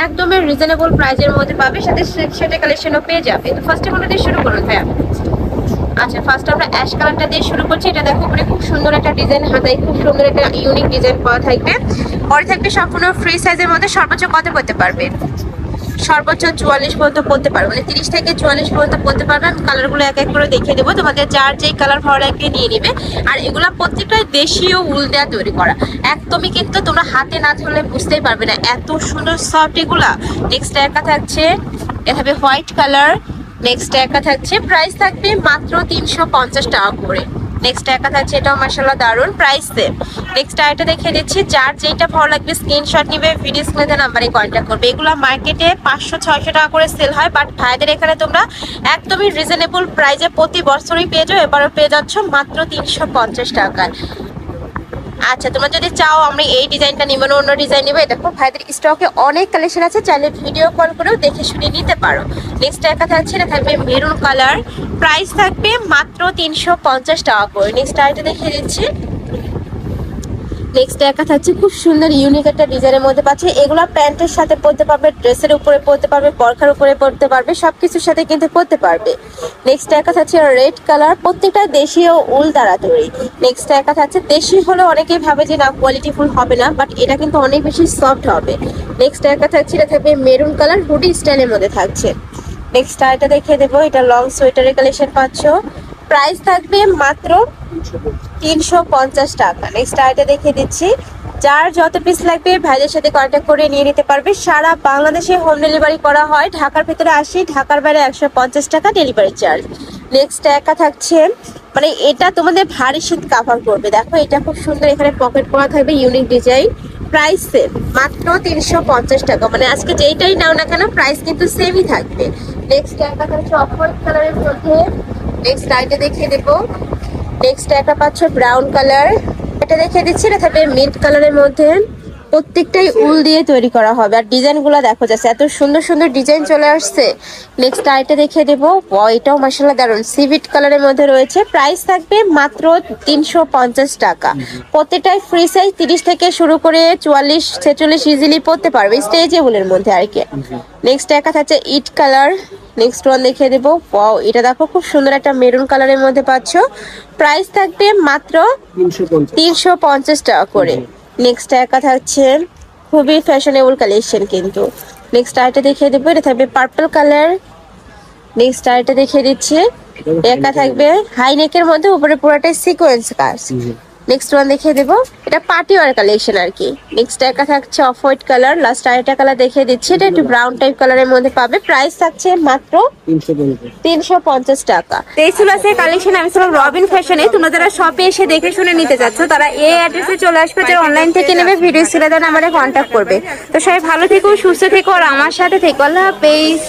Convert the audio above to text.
একদমই রিজনেবল প্রাইজের মধ্যে পাবে, সাথে সেটা কালেকশনও পেয়ে যাবে। তো ফার্স্টে কোনটা দিয়ে শুরু করুন ভাইয়া? আচ্ছা, ফার্স্ট আমরা অ্যাশ কালারটা দিয়ে শুরু করছি। এটা দেখো উপরে খুব সুন্দর একটা ডিজাইন, হাতায় খুব সুন্দর একটা ইউনিক ডিজাইন পাওয়া থাকবে। পরে থাকবে সম্পূর্ণ ফ্রি সাইজের মধ্যে। সর্বোচ্চ কত পড়তে পারবে? সর্বোচ্চ 44 পর্যন্ত পড়তে পারবে, মানে 30 থেকে 44 পর্যন্ত পড়তে পারবে। আমি কালারগুলো এক এক করে দেখিয়ে দেবো, তোমাদের যার যেই কালার ভালো লাগবে নিয়ে নিবে। আর এগুলা প্রত্যেকটাই দেশীয় উল দেওয়া তৈরি করা, একদমই কিন্তু তোমরা হাতে না ধরলে বুঝতেই পারবে না এত সুন্দর সফট এগুলা। নেক্সট একটা থাকছে, এটা হবে হোয়াইট কালার। নেক্সট একটা থাকছে, প্রাইস থাকবে মাত্র 350 টাকা করে। নেক্সট একটা থাকছে, এটাও মাশাআল্লাহ দারুন, প্রাইস সেম। নেক্সট আইটা দেখিয়ে দিচ্ছি, যার যেটা ভালো লাগবে স্ক্রিনশট নিবে, ভিডিও স্ক্রিনে নাম্বারে কন্ট্যাক্ট করবে। এগুলো মার্কেটে 500-600 টাকা করে সেল হয়, বাট ভাইদের এখানে তোমরা একদমই রিজনেবল প্রাইসে প্রতি বছরই পেয়ে যাও, এবারও পেয়ে যাচ্ছ মাত্র 350 টাকায়। আচ্ছা, তোমরা যদি চাও আমি এই ডিজাইনটা নিব না অন্য ডিজাইন নিবে, দেখো ভাইদের স্টকে অনেক কালেকশন আছে, চাইলে ভিডিও কল করেও দেখে শুনে নিতে পারো। নেক্সট একটা থাকছে, এটা থাকবে মেরুন কালার, প্রাইস থাকবে মাত্র 350 টাকা করে। নেক্সট আইটা দেখিয়ে দিচ্ছি। নেক্সট একটা থাকছে খুব সুন্দর ইউনিক একটা ডিজাইনের মধ্যে পাচ্ছে। এগুলো প্যান্টের সাথে পরতে পারবে, ড্রেসের উপরে পরতে পারবে, পরখার উপরে পরতে পারবে, সবকিছুর সাথে কিন্তু পরতে পারবে। নেক্সট একটা থাকছে রেড কালার, প্রত্যেকটা দেশীয় উল দ্বারা তৈরি। নেক্সট একটা থাকছে, দেশি হলে অনেকেই ভাবে যে না কোয়ালিটি ফুল হবে না, বাট এটা কিন্তু অনেক বেশি সফট হবে। নেক্সট একটা থাকছে, এটা থাকবে মেরুন কালার, হুডি স্টাইলের মধ্যে থাকছে। নেক্সট এটা দেখিয়ে দেবো, এটা লং সোয়েটারের কালেকশন পাচ্ছ, প্রাইস থাকবে মাত্র 350 টাকা। নেক্সট আইটা দেখিয়ে দিচ্ছি, যার যত পিস লাগবে ভাইদের সাথে কন্ট্যাক্ট করে নিয়ে নিতে পারবে। সারা বাংলাদেশে হোম ডেলিভারি করা হয়, ঢাকার ভিতরে 80, ঢাকার বাইরে 150 টাকা ডেলিভারি চার্জ। নেক্সট একা থাকছে, মানে এটা তোমাদের ভারী শীত কাভার করবে। দেখো এটা খুব সুন্দর, এখানে পকেট করা থাকবে, ইউনিক ডিজাইন, প্রাইস সেম মাত্র 350 টাকা। মানে আজকে যেইটাই নাও না কেন প্রাইস কিন্তু সেমই থাকবে। নেক্সট একা থাকছে অফ হোয়াইট কালারের মধ্যে। নেক্সট আইটা দেখিয়ে দেবো, নেক্সট একটা পাচ্ছ ব্রাউন কালার, এটা দেখিয়ে দিচ্ছি, এটা থাকবে মিন্ট কালারের মধ্যে। প্রত্যেকটাই উল দিয়ে তৈরি করা হবে, আর ডিজাইনগুলো দেখো যাচ্ছে এত সুন্দর সুন্দর ডিজাইন চলে আসছে। নেক্সট আইটা দেখিয়ে দেবো, এটাও মাশাআল্লাহ দারুন, সিভিট কালারের মধ্যে রয়েছে, প্রাইস থাকবে মাত্র 350 টাকা। প্রত্যেকটাই ফ্রি সাইজ, 30 থেকে শুরু করে 44-46 ইজিলি পড়তে পারবে, স্ট্রেচেবলের মধ্যে আর কি। নেক্সট একটা থাকছে ইট কালার। নেক্সট ওয়ান দেখিয়ে দেবো, এটা দেখো খুব সুন্দর একটা মেরুন কালারের মধ্যে পাচ্ছ, প্রাইস থাকবে মাত্র 350 টাকা করে। নেক্সট একা থাকছে খুবই ফ্যাশনেবল কালেকশন কিন্তু। নেক্সট আইটা দেখিয়ে দেবো, এটা থাকবে পার্পল কালার। নেক্সট আইটা দেখিয়ে দিচ্ছি, একা থাকবে হাই নেকের মধ্যে, উপরে পুরোটাই সিকোয়েন্স কাজ। নেক্সট ওয়ান দেখিয়ে দেবো, এটা পার্টি ওয়ার কালেকশন আর কি। নেক্সট একা থাকছে অফ হোয়াইট কালার। লাস্ট আরেকটা কালার দেখিয়ে দিচ্ছি, এটা একটু ব্রাউন টাইপ কালারের মধ্যে পাবে, প্রাইস থাকছে মাত্র 350 টাকা। এই ছিল আজকের কালেকশন। আমি ছিলাম রবিন ফ্যাশনে। তোমরা যারা শপে এসে দেখে শুনে নিতে চাচ্ছ তারা এই অ্যাড্রেসে চলে আসবে, যারা অনলাইন থেকে নেবে ভিডিও স্ক্রিনে দেন আমাদের কন্ট্যাক্ট করবে। তো সবাই ভালো থেকো, সুস্থ থেকো, আর আমার সাথে থেকো। আল্লাহ হাফেজ।